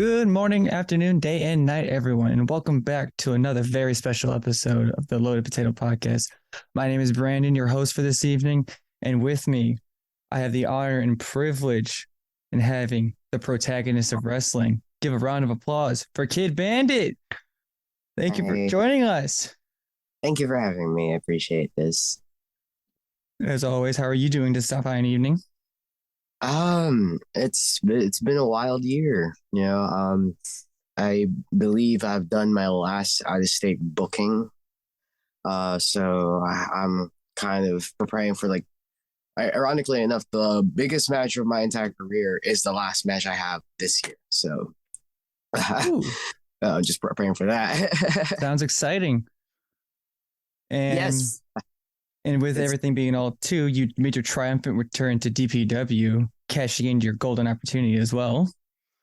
Good morning, afternoon, day, and night, everyone, and welcome back to another very special episode of the Loaded Potato Podcast. My name is Brandon, your host for this evening, and with me, I have the honor and privilege in having the protagonist of wrestling. Give a round of applause for Kidd Bandit. Thank you for Hey, joining us. thank you for having me. I appreciate this. As always, how are you doing this fine evening? It's been a wild year. I believe I've done my last out of state booking. I'm kind of preparing for ironically enough, the biggest match of my entire career is the last match I have this year. So, Ooh, just preparing for that. sounds exciting. And Yes, And with it's everything being all too, you made your triumphant return to DPW, cashing in your golden opportunity as well.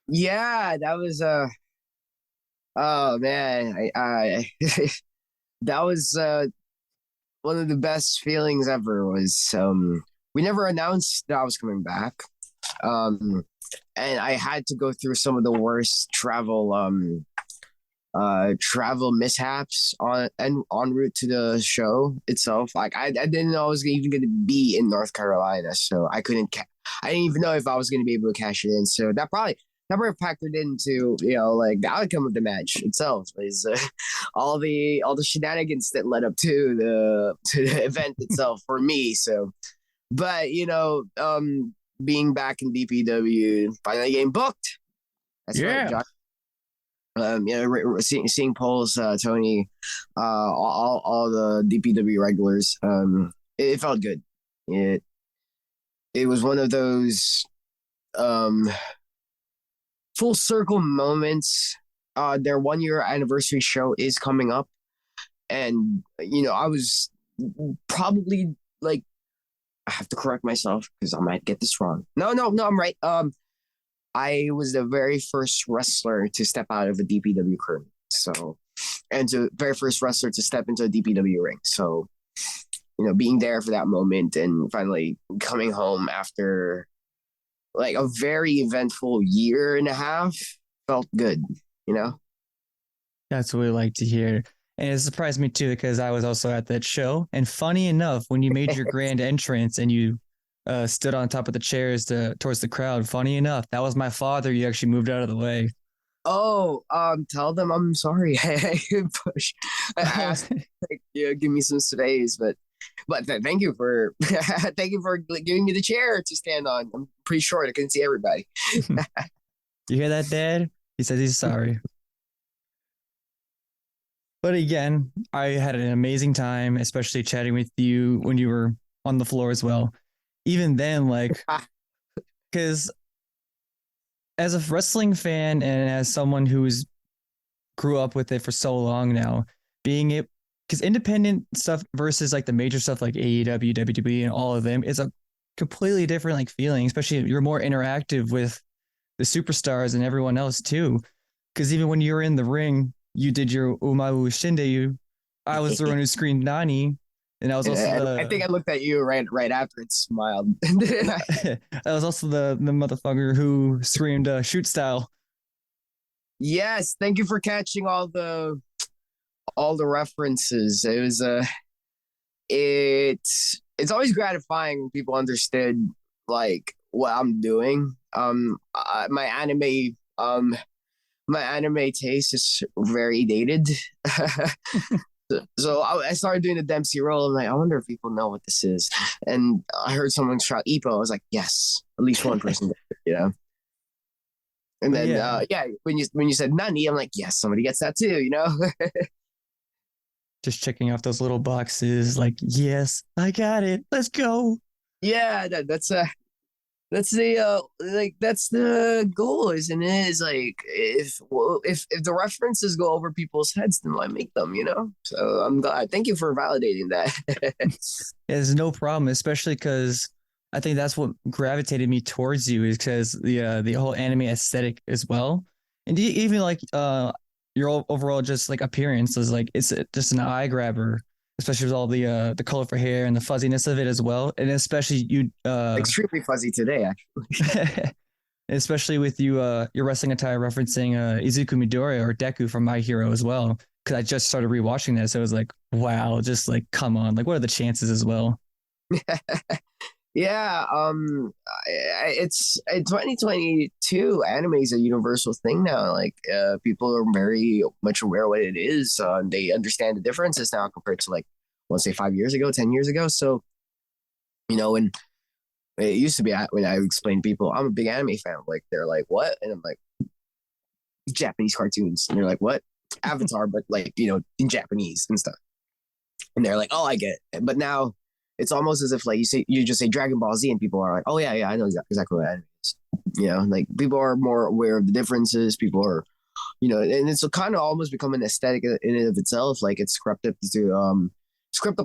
yeah. That was oh man, I that was one of the best feelings ever. Was we never announced that I was coming back, um, and I had to go through some of the worst travel mishaps on and en route to the show itself. Like I didn't know I was even going to be in North Carolina, so I didn't even know if I was going to be able to cash it in. So that probably factored into like the outcome of the match itself is all the shenanigans that led up to the event itself for me. So, but being back in DPW, finally getting booked. That's right, Yeah, Josh. Seeing polls, Tony, all the DPW regulars, it felt good. It was one of those um full circle moments. Their 1 year anniversary show is coming up, and I was probably like, I have to correct myself because I might get this wrong. No, I'm right. I was the very first wrestler to step out of a DPW crew. So, and the very first wrestler to step into a DPW ring. So, being there for that moment and finally coming home after like a very eventful year and a half felt good, you know? that's what we like to hear. And it surprised me too because I was also at that show. And funny enough, when you made your grand entrance and you stood on top of the chairs towards the crowd, funny enough, that was my father. You actually moved out of the way. Oh, tell them I'm sorry. I push. I asked, like, give me some space, but thank you for thank you for like, giving me the chair to stand on. I'm pretty short. I can see everybody. You hear that, Dad? He says he's sorry. But again, I had an amazing time, especially chatting with you when you were on the floor as well. Even then, like, because as a wrestling fan and as someone who's grew up with it for so long now, being it because independent stuff versus like the major stuff like AEW, WWE, and all of them is a completely different like feeling. Especially you're more interactive with the superstars and everyone else too. Because even when you were in the ring, you did your Umaru Shindeyu. I was the one who screamed Nani, and I was also I think I looked at you right after and smiled. I was also the motherfucker who screamed shoot style. Yes, thank you for catching all the references. It was it's always gratifying when people understood like what I'm doing. Um my anime taste is very dated. So I started doing the Dempsey role. I'm like, I wonder if people know what this is. And I heard someone shout Ipo. I was like, yes, at least one person, you know. And But then yeah, yeah, when you said Nani, I'm like, yes, somebody gets that too, you know. just checking off those little boxes. Like, yes, I got it. Let's go. Yeah, that's the that's the goal, isn't it? Is like if the references go over people's heads, then why make them? You know. So I'm glad. Thank you for validating that. There's no problem, especially because I think that's what gravitated me towards you is because the whole anime aesthetic as well, and even like your overall just like appearance is like it's just an eye grabber, especially with all the colorful hair and the fuzziness of it as well, and especially you Extremely fuzzy today, actually. especially with you your wrestling attire referencing Izuku Midoriya or Deku from My Hero as well. Because I just started rewatching that, so it was like, wow, just like come on, like what are the chances as well? Yeah, it's 2022. Anime is a universal thing now. Like, people are very much aware of what it is. They understand the differences now compared to like, let's say 5 years ago, 10 years ago. So, when it used to be when I explain to people, I'm a big anime fan. Like, they're like, what? And I'm like, Japanese cartoons. And they're like, what? Avatar, but like, in Japanese and stuff. And they're like, oh, I get it. But now it's almost as if like you just say Dragon Ball Z and people are like, oh yeah, I know exactly what anime is. Like people are more aware of the differences. People are, and it's kind of almost become an aesthetic in and of itself. Like it's crept up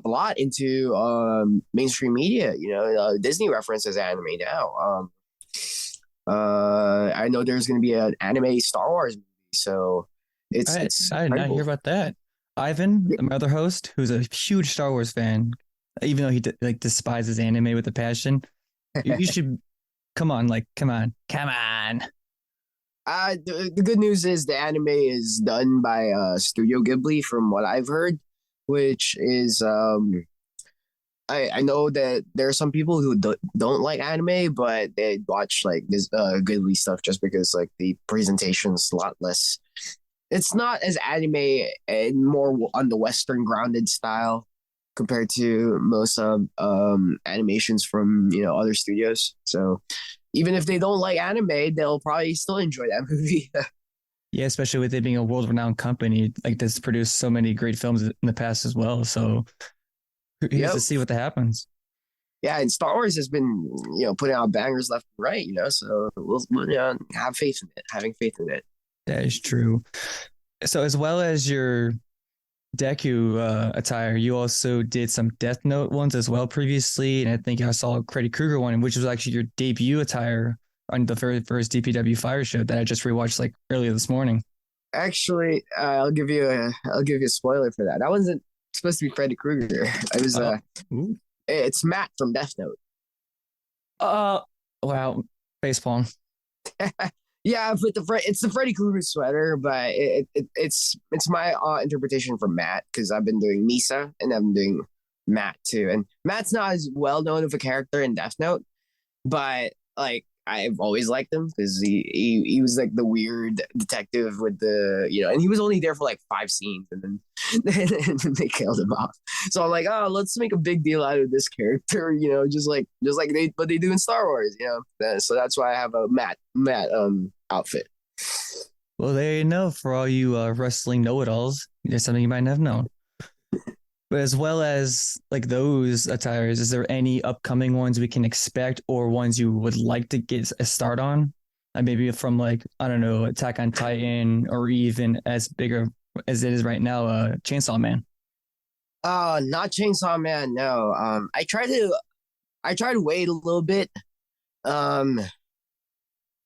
a lot into mainstream media. Disney references anime now. I know there's going to be an anime Star Wars movie, so it's I did not hear about that. Ivan, my other host, who's a huge Star Wars fan, even though he like despises anime with a passion, you should come on. The good news is the anime is done by Studio Ghibli, from what I've heard, which is I know that there are some people who don't like anime, but they watch like this Ghibli stuff just because like the presentation's a lot less. It's not as anime and more on the Western grounded style compared to most animations from other studios. So even if they don't like anime, they'll probably still enjoy that movie. Yeah, especially with it being a world-renowned company like that's produced so many great films in the past as well. So here's to see what happens. Yeah, and Star Wars has been putting out bangers left and right. So we'll have faith in it. Having faith in it. That is true. So as well as your Deku attire, you also did some Death Note ones as well previously, and I think I saw a Freddy Krueger one, which was actually your debut attire on the very first DPW Fire show that I just rewatched like earlier this morning. Actually, I'll give you a spoiler for that. That wasn't supposed to be Freddy Krueger. It was it's Matt from Death Note. Wow, facepalm. Yeah, but it's the Freddy Krueger sweater, but it's my interpretation for Matt, because I've been doing Misa and I'm doing Matt too, and Matt's not as well known of a character in Death Note, but like I've always liked him because he was like the weird detective with the and he was only there for like 5 scenes and then and then they killed him off. So I'm like, oh, let's make a big deal out of this character, just like they do in Star Wars, So that's why I have a Matt outfit. Well, there you know, for all you wrestling know-it-alls, there's something you might not have known. But as well as like those attires, is there any upcoming ones we can expect or ones you would like to get a start on? Maybe from like, I don't know, Attack on Titan, or even as bigger as it is right now, Chainsaw Man. Not Chainsaw Man, no. I try to wait a little bit.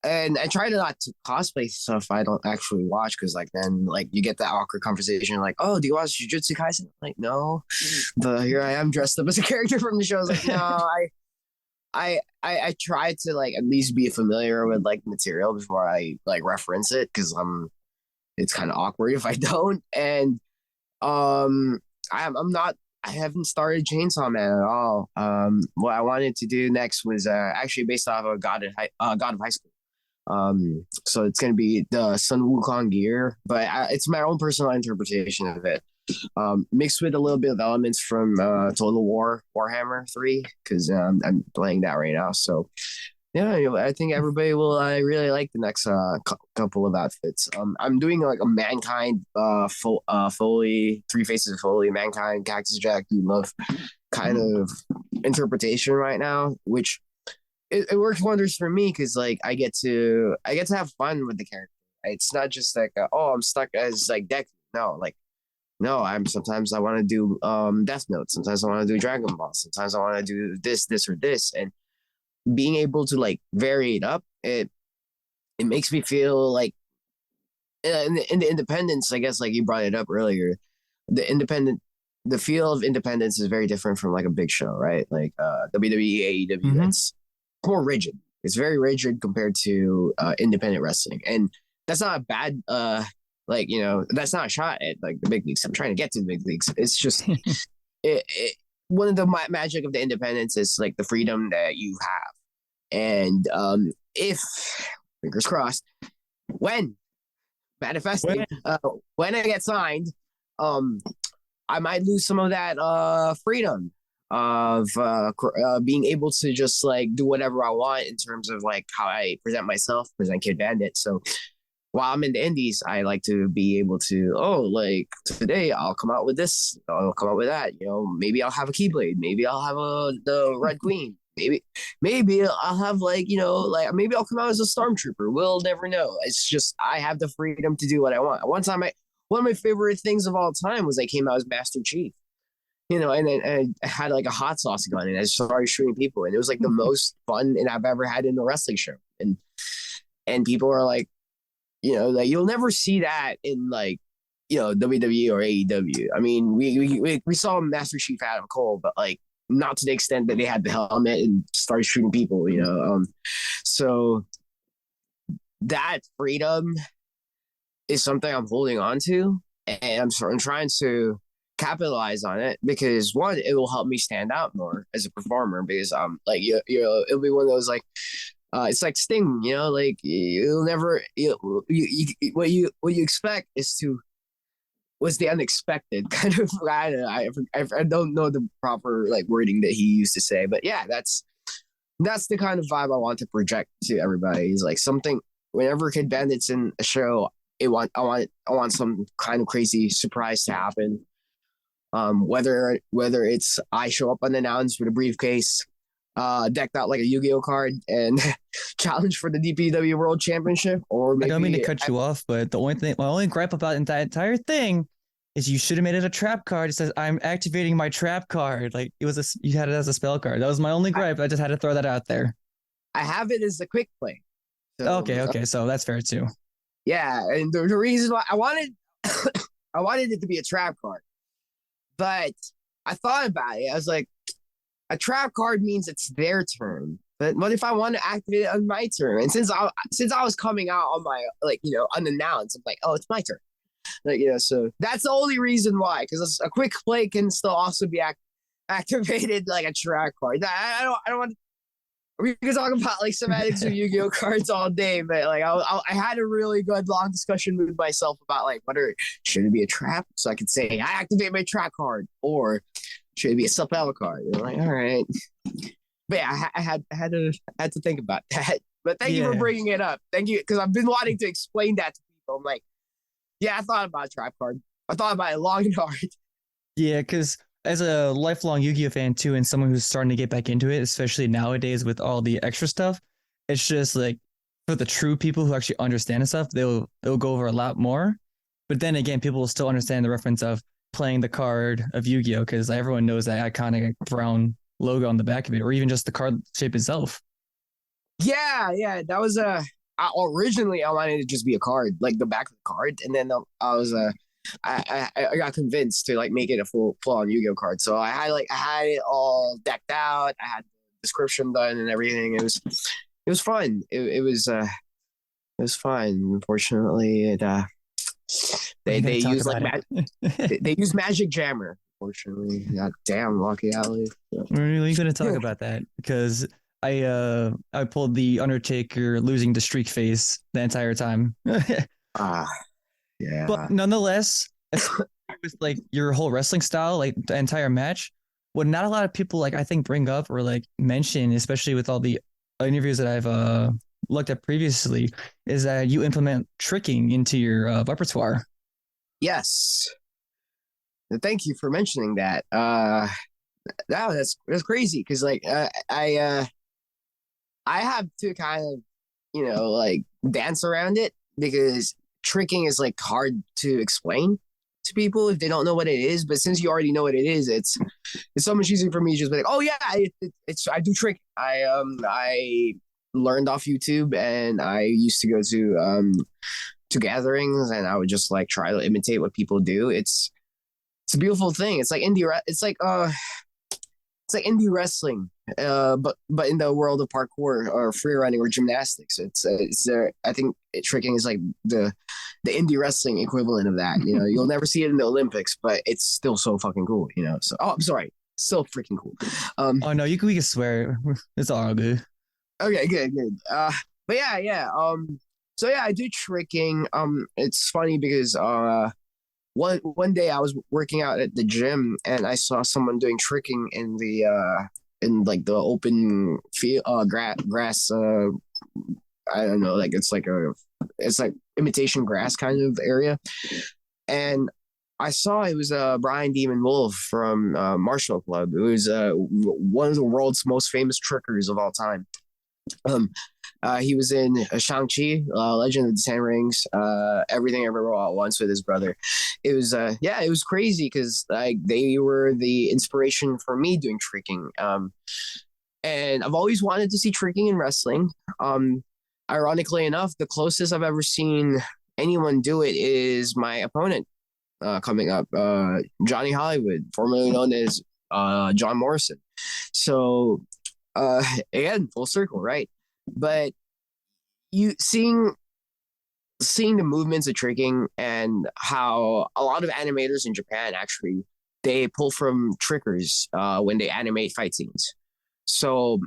And I try to not to cosplay stuff I don't actually watch, because like then like you get that awkward conversation like, oh, do you watch Jujutsu Kaisen? I'm like, no, but here I am dressed up as a character from the show. I was like, no, I try to like at least be familiar with like material before I like reference it, because it's kind of awkward if I don't. And I'm not. I haven't started Chainsaw Man at all. What I wanted to do next was actually based off of God of High School. So it's going to be the Sun Wukong gear, but it's my own personal interpretation of it, mixed with a little bit of elements from Total War Warhammer 3, because I'm playing that right now. So yeah, I think everybody will really like the next couple of outfits. I'm doing like a Mankind Foley, 3 Faces of Foley, Mankind, Cactus Jack, Dude Love kind of interpretation right now, which it works wonders for me, because like I get to have fun with the character. It's not just like oh, I'm stuck as like Deku. No, sometimes I want to do Death Note. Sometimes I want to do Dragon Ball. Sometimes I want to do this, or this, and being able to like vary it up, it makes me feel like in the independence. I guess like you brought it up earlier, the feel of independence is very different from like a big show, right? Like WWE, AEW. It's more rigid. It's very rigid compared to independent wrestling, and that's not a bad like that's not a shot at like the big leagues. I'm trying to get to the big leagues. It's just one of the magic of the independence is like the freedom that you have, and if fingers crossed when manifesting when I get signed, I might lose some of that freedom of being able to just like do whatever I want in terms of like how I present myself, present Kidd Bandit. So while I'm in the indies, I like to be able to, like today I'll come out with this, I'll come out with that. Maybe I'll have a Keyblade, maybe I'll have the Red Queen, maybe I'll have like maybe I'll come out as a Stormtrooper. We'll never know. It's just I have the freedom to do what I want. One of my favorite things of all time was I came out as Master Chief. And then I had like a hot sauce gun and I started shooting people, and it was like the most fun and I've ever had in a wrestling show. And people are like, like you'll never see that in like, WWE or AEW. I mean, we saw Master Chief Adam Cole, but like not to the extent that they had the helmet and started shooting people, so that freedom is something I'm holding on to, and I'm trying to capitalize on it because one, it will help me stand out more as a performer because like it'll be one of those like it's like Sting, like you'll never what you expect is to was the unexpected kind of. I don't know the proper like wording that he used to say, but yeah, that's the kind of vibe I want to project to everybody. Is like something whenever Kidd Bandit's in a show, I want some kind of crazy surprise to happen. Whether it's I show up unannounced with a briefcase, decked out like a Yu-Gi-Oh card, and challenge for the DPW World Championship, or maybe I don't mean to cut you off, but my only gripe about that entire thing is you should have made it a trap card. It says I'm activating my trap card. Like you had it as a spell card. That was my only gripe. I just had to throw that out there. I have it as a quick play. So, okay, so that's fair too. Yeah, and the reason why I wanted I wanted it to be a trap card, but I thought about it. I was like, a trap card means it's their turn. But what if I want to activate it on my turn? And since I was coming out on my unannounced, I'm like, oh, it's my turn. Like so that's the only reason why. Because a quick play can still also be activated like a trap card. I don't want. We could talk about like semantics of Yu-Gi-Oh cards all day, but like I had a really good long discussion with myself about like whether should it be a trap, so I could say I activate my trap card, or should it be a spell card? And I'm like, all right, but yeah, I had to think about that. But thank you for bringing it up. Thank you, because I've been wanting to explain that to people. I'm like, yeah, I thought about a trap card. I thought about it long and hard. Yeah, because as a lifelong Yu-Gi-Oh fan too, and someone who's starting to get back into it, especially nowadays with all the extra stuff, it's just like for the true people who actually understand the stuff, they'll go over a lot more. But then again, people will still understand the reference of playing the card of Yu-Gi-Oh because everyone knows that iconic brown logo on the back of it, or even just the card shape itself. Yeah, that was originally I wanted it to just be a card, like the back of the card, and then I was I got convinced to like make it a full on Yu-Gi-Oh card. So I had it all decked out. I had the description done and everything. It was fun. It was fun. Unfortunately, they use like they use Magic Jammer. Unfortunately, God damn, Lucky Alley. We're really going to talk about that because I pulled the Undertaker losing to Streak face the entire time. Yeah. But nonetheless, with like your whole wrestling style, like the entire match, what not a lot of people like I think bring up or like mention, especially with all the interviews that I've looked at previously, is that you implement tricking into your repertoire. Yes. Thank you for mentioning that. That's crazy because like I have to kind of like dance around it because tricking is like hard to explain to people if they don't know what it is. But since you already know what it is, it's so much easier for me to just be like, oh yeah, it's I do trick. I learned off YouTube, and I used to go to gatherings, and I would just like try to imitate what people do. It's a beautiful thing. It's like indie. It's like it's like indie wrestling, but in the world of parkour or free running or gymnastics. It's there. I think tricking is like the indie wrestling equivalent of that. You know, you'll never see it in the Olympics, but it's still so fucking cool. You know, so I'm sorry, so freaking cool. Oh no, we can swear. It's all good. Okay, good, good. But yeah, yeah. So yeah, I do tricking. It's funny because one day I was working out at the gym and I saw someone doing tricking in like the open field grass I don't know, like it's like imitation grass kind of area. And I saw it was Brian Demon Wolf from Marshall Club. It was one of the world's most famous trickers of all time. Um, he was in Shang-Chi, Legend of the Ten Rings, Everything Everywhere All at Once with his brother. It was yeah, it was crazy because like they were the inspiration for me doing tricking. And I've always wanted to see tricking in wrestling. Ironically enough, the closest I've ever seen anyone do it is my opponent coming up, Johnny Hollywood, formerly known as John Morrison. So again, full circle, right? But you seeing the movements of tricking and how a lot of animators in Japan actually they pull from trickers when they animate fight scenes. So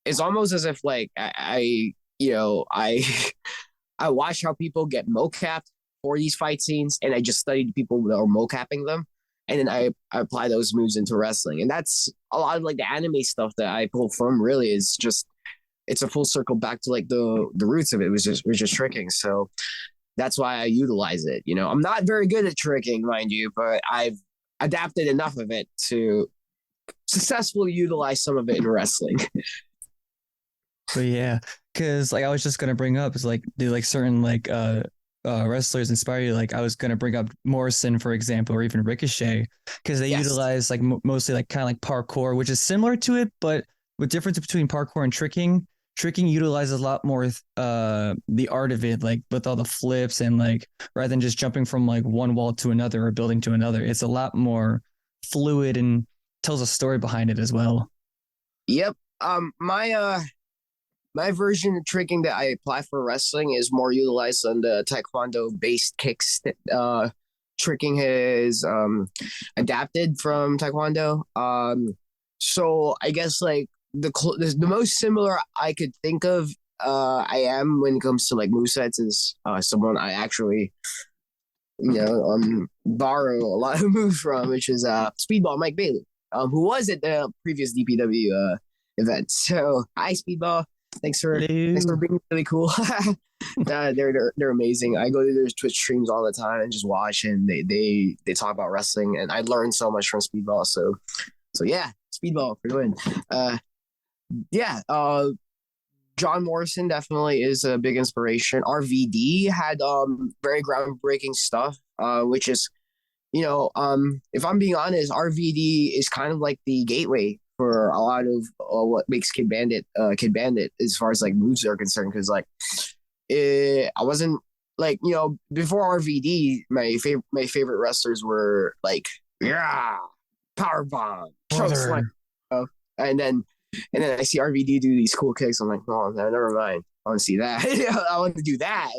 it's almost as if like I I watch how people get mocapped for these fight scenes, and I just study the people that are mocapping them, and then I apply those moves into wrestling, and that's a lot of like the anime stuff that I pull from. Really, is just it's a full circle back to like the roots of it. It was just tricking, so that's why I utilize it. You know, I'm not very good at tricking, mind you, but I've adapted enough of it to successfully utilize some of it in wrestling. But yeah, because like I was just gonna bring up is like do like certain like wrestlers inspire you? Like I was gonna bring up Morrison for example, or even Ricochet, because they Yes. utilize like mostly like kind of like parkour, which is similar to it, but the difference between parkour and tricking. Tricking utilizes a lot more the art of it, like with all the flips and like rather than just jumping from like one wall to another or building to another, it's a lot more fluid and tells a story behind it as well. Yep. My version of tricking that I apply for wrestling is more utilized on the Taekwondo based kicks. Tricking has adapted from Taekwondo. So I guess like the most similar I could think of I am when it comes to like movesets is someone I actually borrow a lot of moves from, which is Speedball Mike Bailey, who was at the previous DPW event. So hi Speedball. Thanks for Hello. being really cool. They're amazing. I go to their Twitch streams all the time and just watch, and they talk about wrestling, and I learned so much from Speedball. So yeah, Speedball for the win. Uh, yeah. John Morrison definitely is a big inspiration. RVD had very groundbreaking stuff, which is if I'm being honest, RVD is kind of like the gateway for a lot of what makes Kid Bandit as far as like moves are concerned. Because like, I wasn't like before RVD, my favorite wrestlers were like yeah, power bomb, choke slam, Brother. and then I see RVD do these cool kicks. I'm like, oh, no, never mind. I want to see that. I want to do that.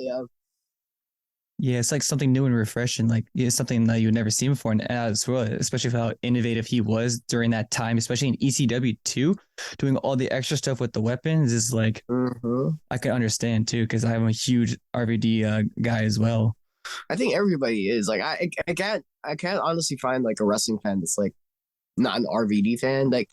Yeah, it's like something new and refreshing. Like it's something that you'd never seen before, and as well, especially for how innovative he was during that time, especially in ECW too, doing all the extra stuff with the weapons is like Mm-hmm. I can understand too because I'm a huge RVD guy as well. I think everybody is like I can't honestly find like a wrestling fan that's like not an RVD fan. Like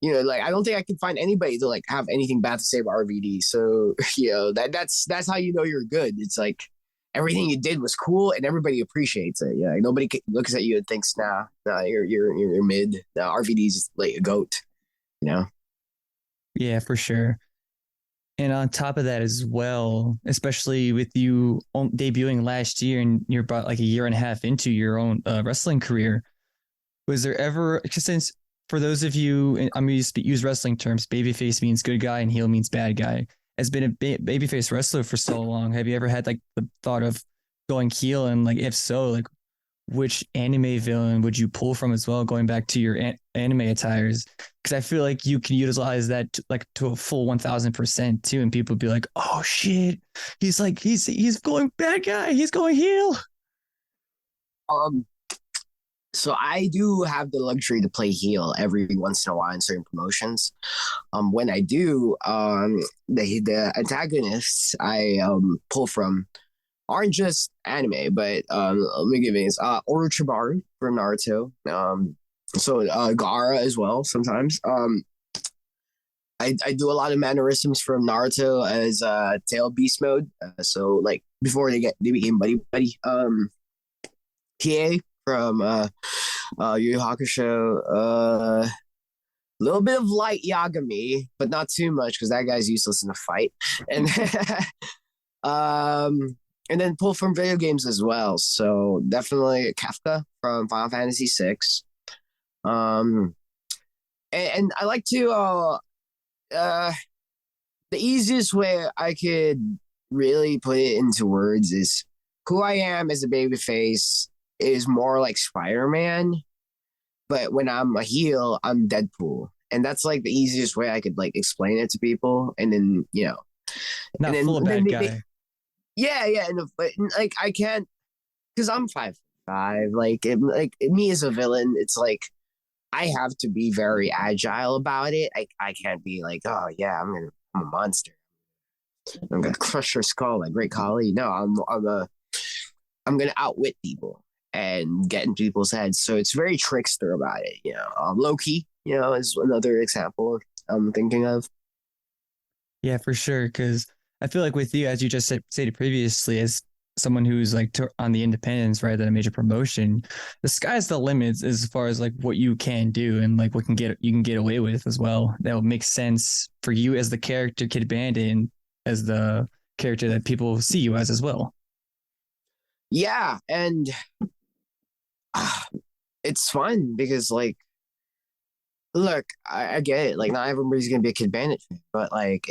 like I don't think I can find anybody to like have anything bad to say about RVD. So that's how you know you're good. It's like everything you did was cool and everybody appreciates it. Yeah, like, nobody looks at you and thinks, nah, you're mid. Nah, RVD's like a goat. You know. Yeah, for sure. And on top of that as well, especially with you debuting last year and you're about like a year and a half into your own wrestling career, was there ever, since for those of you, I'm going to use wrestling terms, babyface means good guy and heel means bad guy. Has been a babyface wrestler for so long. Have you ever had like the thought of going heel? And like, if so, like, which anime villain would you pull from as well, going back to your anime attires? Because I feel like you can utilize that to a full 1000% too, and people be like, "Oh shit, he's going bad guy, he's going heel." Um, so I do have the luxury to play heel every once in a while in certain promotions. When I do, the antagonists I pull from aren't just anime, but let me give you Orochimaru from Naruto. Gaara as well sometimes. I do a lot of mannerisms from Naruto as tail beast mode. So like before they became buddy. Kie from Yu Yu Hakusho. A little bit of light Yagami, but not too much because that guy's useless in a fight. And and then pull from video games as well. So definitely Kafka from Final Fantasy VI. Um, and I like to the easiest way I could really put it into words is who I am as a babyface is more like Spider-Man, but when I'm a heel, I'm Deadpool. And that's like the easiest way I could like explain it to people. And then, Not and full of bad guy. yeah, yeah. But like I can't, because I'm 5'5". Like me as a villain, it's like I have to be very agile about it. I can't be like, oh yeah, I'm a monster. I'm gonna crush your skull like Great Khali. No, I'm gonna outwit people and get in people's heads. So it's very trickster about it. Loki, is another example I'm thinking of. Yeah, for sure. Because I feel like with you, as you just stated previously, as someone who's like on the independents, right, that a major promotion, the sky's the limits as far as like what you can do and like what you can get away with as well. That would make sense for you as the character Kidd Bandit and as the character that people see you as well. Yeah, and it's fun because like look, I get it. Like, not everybody's gonna be a Kidd Bandit fan, but like,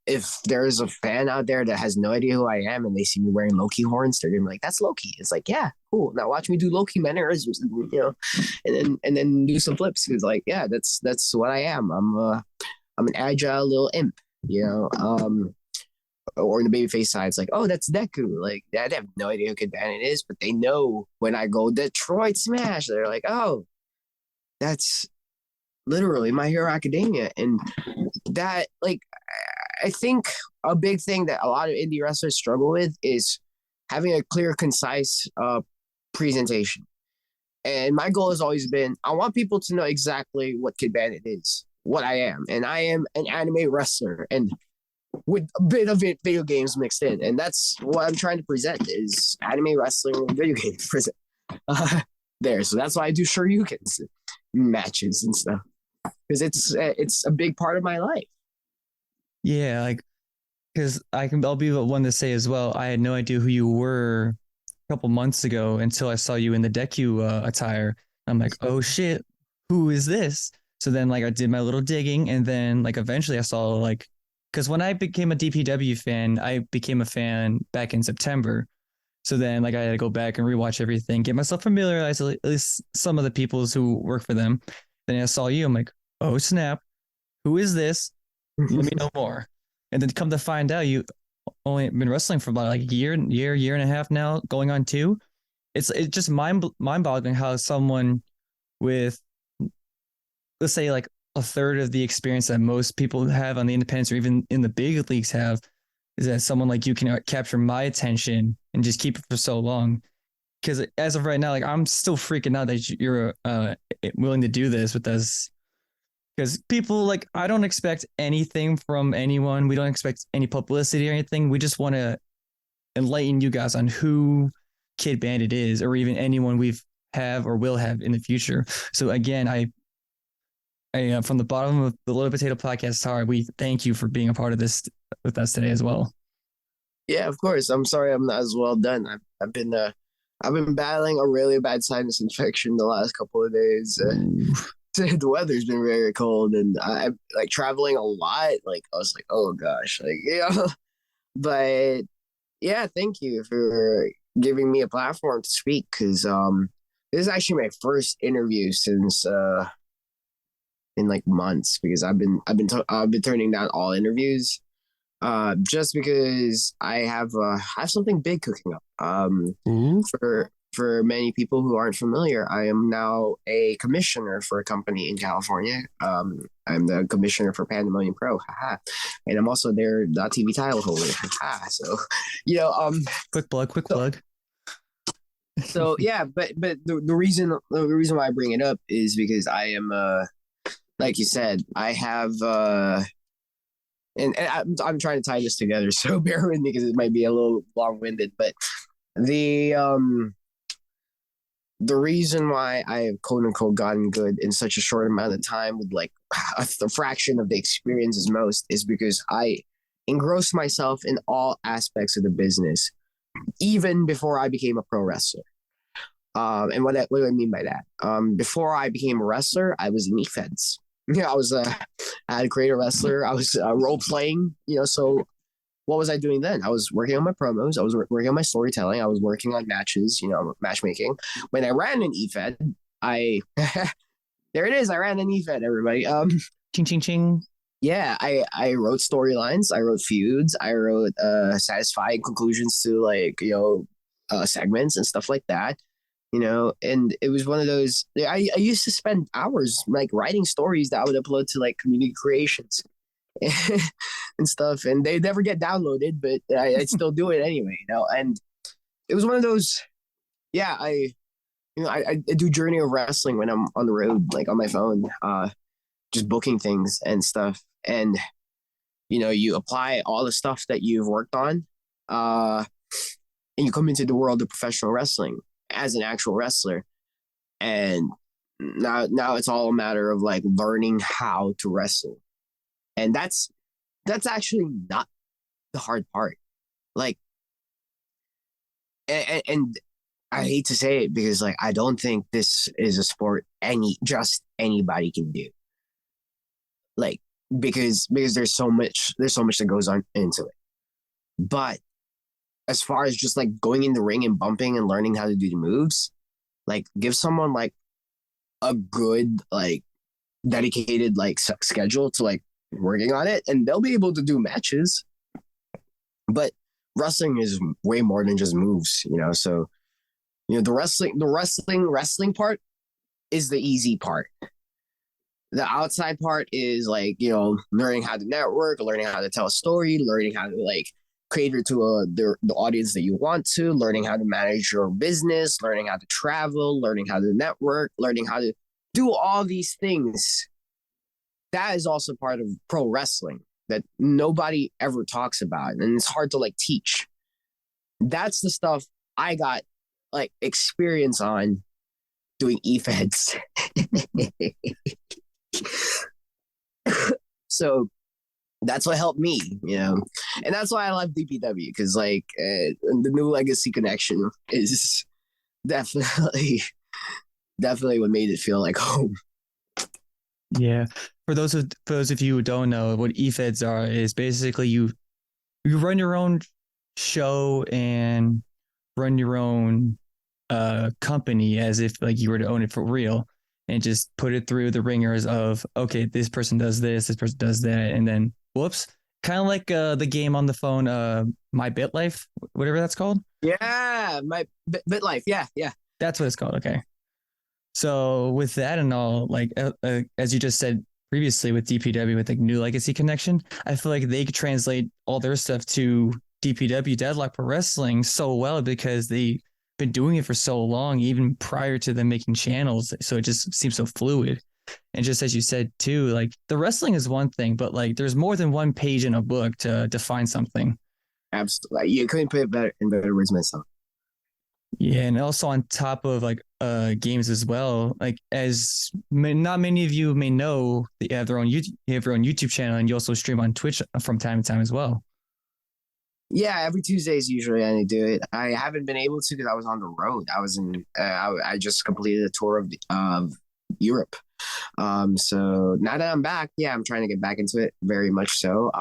if there's a fan out there that has no idea who I am and they see me wearing Loki horns, they're gonna be like, "That's Loki." It's like, yeah, cool. Now watch me do Loki mannerisms, and then do some flips. It's like, yeah, that's what I am. I'm an agile little imp, you know. Or in the babyface side, it's like, oh, that's Deku. Like, they have no idea who Kidd Bandit is, but they know when I go Detroit Smash, they're like, oh, that's literally My Hero Academia. And that, like, I think a big thing that a lot of indie wrestlers struggle with is having a clear, concise presentation. And my goal has always been, I want people to know exactly what Kidd Bandit is, what I am. And I am an anime wrestler and with a bit of it, video games mixed in. And that's what I'm trying to present is anime wrestling and video games present there. So that's why I do Shoryukens matches and stuff. Because it's a big part of my life. Yeah, like because I'll be the one to say as well. I had no idea who you were a couple months ago until I saw you in the Deku attire. I'm like, oh shit, who is this? So then like I did my little digging, and then like eventually I saw like because when I became a DPW fan, I became a fan back in September. So then like I had to go back and rewatch everything, get myself familiarized with at least some of the peoples who work for them. Then I saw you. I'm like, oh snap, who is this? Let me know more. And then come to find out, you only been wrestling for about like a year and a half now, going on two. It's just mind boggling how someone with, let's say, like a third of the experience that most people have on the independents or even in the big leagues have, is that someone like you can capture my attention and just keep it for so long. Because as of right now, like I'm still freaking out that you're willing to do this with us. Because people like I don't expect anything from anyone. We don't expect any publicity or anything. We just want to enlighten you guys on who Kidd Bandit is, or even anyone we've have or will have in the future. So again, I from the bottom of the Little Potato Podcast Tower, we thank you for being a part of this with us today as well. Yeah, of course. I'm sorry I'm not as well done. I've been battling a really bad sinus infection the last couple of days. The weather's been very cold, and I like traveling a lot. Like I was like, oh gosh, like But yeah, thank you for giving me a platform to speak because this is actually my first interview since in like months, because I've been turning down all interviews just because I have something big cooking up. Ooh. For many people who aren't familiar, I am now a commissioner for a company in California. I'm the commissioner for Pandemonium Pro, haha, and I'm also their TV title holder, haha. So, you know, Quick plug, quick so, plug. so yeah, but the reason why I bring it up is because I am like you said, I have I'm trying to tie this together, so bear with me because it might be a little long winded, but the um the reason why I have quote unquote gotten good in such a short amount of time with like a fraction of the experience as most is because I engrossed myself in all aspects of the business, even before I became a pro wrestler. And what do I mean by that? Before I became a wrestler, I was in e-feds. Yeah, I had a creator wrestler. I was role playing, so what was I doing then? I was working on my promos. I was working on my storytelling. I was working on matches, matchmaking. When I ran an EFED, I there it is. I ran an EFED, everybody. Ching ching ching. Yeah, I wrote storylines. I wrote feuds. I wrote satisfying conclusions to segments and stuff like that. And it was one of those. I used to spend hours like writing stories that I would upload to like community creations and stuff, and they never get downloaded, but I still do it anyway, and it was one of those. Yeah, I do Journey of Wrestling when I'm on the road, like on my phone, just booking things and stuff, and you apply all the stuff that you've worked on, and you come into the world of professional wrestling as an actual wrestler, and now it's all a matter of like learning how to wrestle, and that's actually not the hard part. Like, and I hate to say it because like I don't think this is a sport just anybody can do. Like because there's so much that goes on into it. But as far as just like going in the ring and bumping and learning how to do the moves, like give someone like a good like dedicated like schedule to like working on it, and they'll be able to do matches. But wrestling is way more than just moves, so the wrestling part is the easy part. The outside part is like learning how to network, learning how to tell a story, learning how to like cater to the audience that you want to, learning how to manage your business, learning how to travel, learning how to network, learning how to do all these things. That is also part of pro wrestling that nobody ever talks about, and it's hard to like teach. That's the stuff I got like experience on doing e-feds. So that's what helped me, and that's why I love DPW, because like the New Legacy connection is definitely what made it feel like home. Yeah. For those of you who don't know, what e-feds are is basically you run your own show and run your own company as if like you were to own it for real, and just put it through the ringers of, okay, this person does this person does that, and then whoops, kind of like the game on the phone, My Bit Life, whatever that's called. Yeah, my bit life. Yeah. That's what it's called. Okay. So with that and all, like as you just said previously with DPW, with like New Legacy connection, I feel like they could translate all their stuff to DPW, Deadlock Pro Wrestling, so well because they've been doing it for so long, even prior to them making channels. So it just seems so fluid. And just as you said too, like the wrestling is one thing, but like there's more than one page in a book to define something. Absolutely, you couldn't put it better in better words myself. Yeah, and also on top of like games as well, like not many of you may know that you have your own YouTube channel, and you also stream on Twitch from time to time as well. Yeah, every Tuesdays usually I do it. I haven't been able to because I was on the road. I was in. I just completed a tour of Europe. So now that I'm back, yeah, I'm trying to get back into it very much so.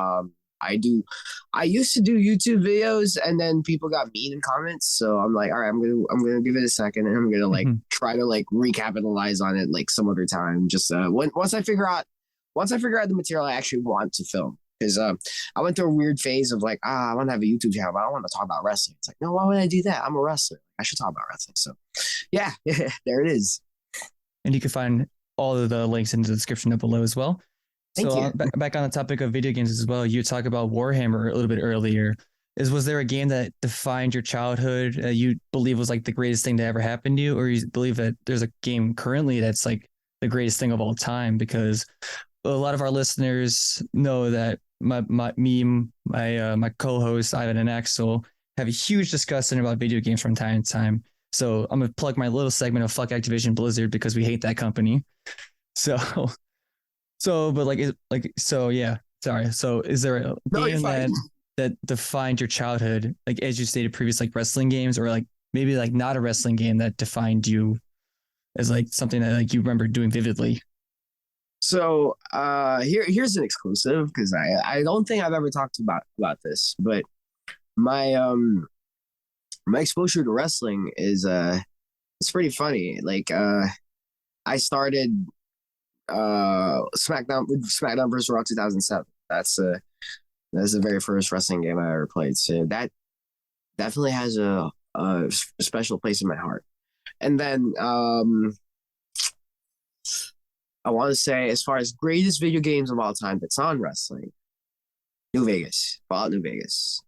I used to do YouTube videos, and then people got mean in comments. So I'm like, all right, I'm gonna give it a second, and I'm gonna like Mhm. try to like recapitalize on it like some other time. Just once I figure out the material I actually want to film. Because I went through a weird phase of like, I want to have a YouTube channel, but I don't want to talk about wrestling. It's like, no, why would I do that? I'm a wrestler. I should talk about wrestling. So, yeah, there it is. And you can find all of the links in the description up below as well. Thank So you. back on the topic of video games as well, you talked about Warhammer a little bit earlier. Was there a game that defined your childhood that you believe was like the greatest thing to ever happen to you, or you believe that there's a game currently that's like the greatest thing of all time? Because a lot of our listeners know that my co-host Ivan and Axel have a huge discussion about video games from time to time. So I'm gonna plug my little segment of fuck Activision Blizzard because we hate that company. So but yeah. Sorry. So is there a No, you're game fine. that defined your childhood, like as you stated previously, like wrestling games, or like maybe like not a wrestling game that defined you as like something that like you remember doing vividly? So here's an exclusive because I don't think I've ever talked about this, but my my exposure to wrestling is it's pretty funny. Like I started SmackDown with SmackDown vs. Raw 2007. That's the very first wrestling game I ever played. So that definitely has a special place in my heart. And then I want to say, as far as greatest video games of all time that's on wrestling, New Vegas, Fallout New Vegas.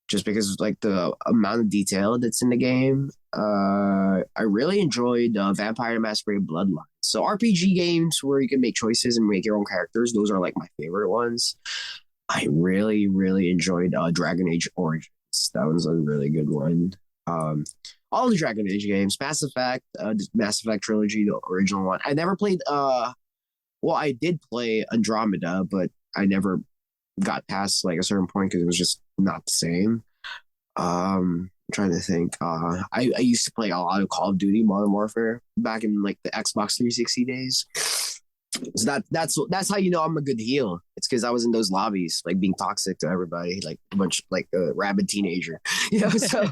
Just because like the amount of detail that's in the game. I really enjoyed Vampire the Masquerade Bloodline. So RPG games where you can make choices and make your own characters, those are like my favorite ones. I really, really enjoyed Dragon Age Origins. That was a really good one. All the Dragon Age games, Mass Effect trilogy, the original one. I never played. Well, I did play Andromeda, but I never got past like a certain point because it was just not the same. I'm trying to think. I used to play a lot of Call of Duty Modern Warfare back in like the Xbox 360 days. So that's how you know I'm a good heel. It's because I was in those lobbies, like being toxic to everybody, like a bunch like a rabid teenager, you know. So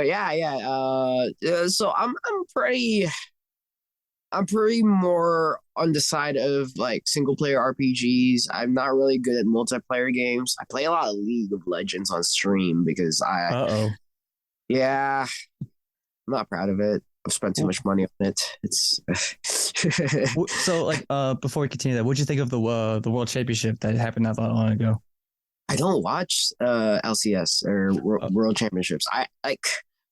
yeah. So I'm pretty more on the side of like single player RPGs. I'm not really good at multiplayer games. I play a lot of League of Legends on stream because Uh yeah, I'm not proud of it. I've spent too oh. much money on it. It's So like before we continue that, what'd you think of the World Championship that happened not that long ago? I don't watch LCS or Oh, World Championships. I like.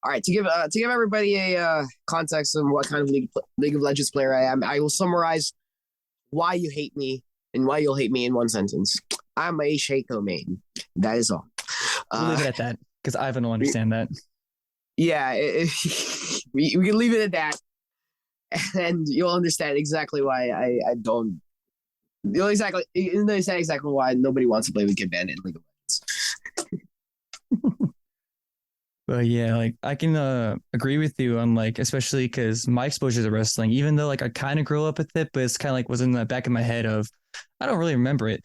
All right, to give everybody a context on what kind of League of Legends player I am, I will summarize why you hate me and why you'll hate me in one sentence. I'm a Shaco main. That is all. we'll leave it at that because Ivan will understand that. Yeah, we can leave it at that, and you'll understand exactly why I don't. You understand exactly why nobody wants to play with Kidd Bandit in League of Legends. But yeah, like I can agree with you on like especially because my exposure to wrestling, even though like I kind of grew up with it, but it's kind of like was in the back of my head of I don't really remember it.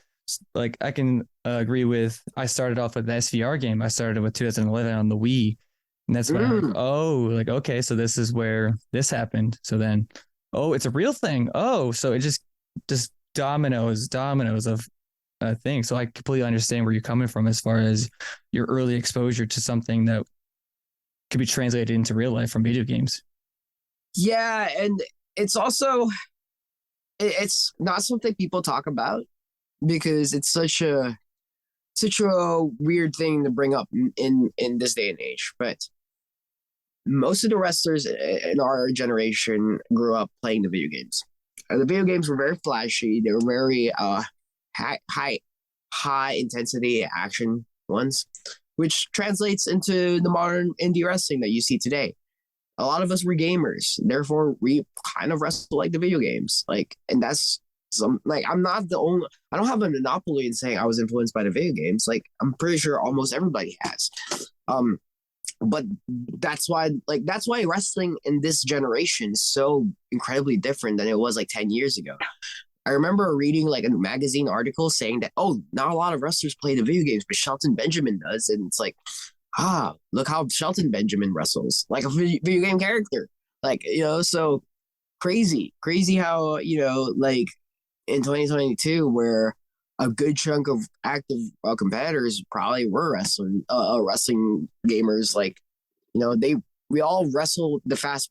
Like I can agree with I started off with the SVR game. I started with 2011 on the Wii, and that's when I'm like, Mm. oh, like okay, so this is where this happened. So then, oh, it's a real thing. Oh, so it just dominoes of things. So I completely understand where you're coming from as far as your early exposure to something that could be translated into real life from video games. Yeah, and it's also it's not something people talk about because it's such a weird thing to bring up in this day and age. But most of the wrestlers in our generation grew up playing the video games. The video games were very flashy. They were very high intensity action ones, which translates into the modern indie wrestling that you see today. A lot of us were gamers, therefore we kind of wrestle like the video games. Like, and that's some like I'm not the only. I don't have a monopoly in saying I was influenced by the video games. Like, I'm pretty sure almost everybody has. Um, but that's why wrestling in this generation is so incredibly different than it was like 10 years ago. I remember reading like a magazine article saying that, oh, not a lot of wrestlers play the video games, but Shelton Benjamin does. And it's like, look how Shelton Benjamin wrestles like a video game character. Like, so crazy how, like in 2022, where a good chunk of active competitors probably were wrestling gamers. Like, we all wrestle the faster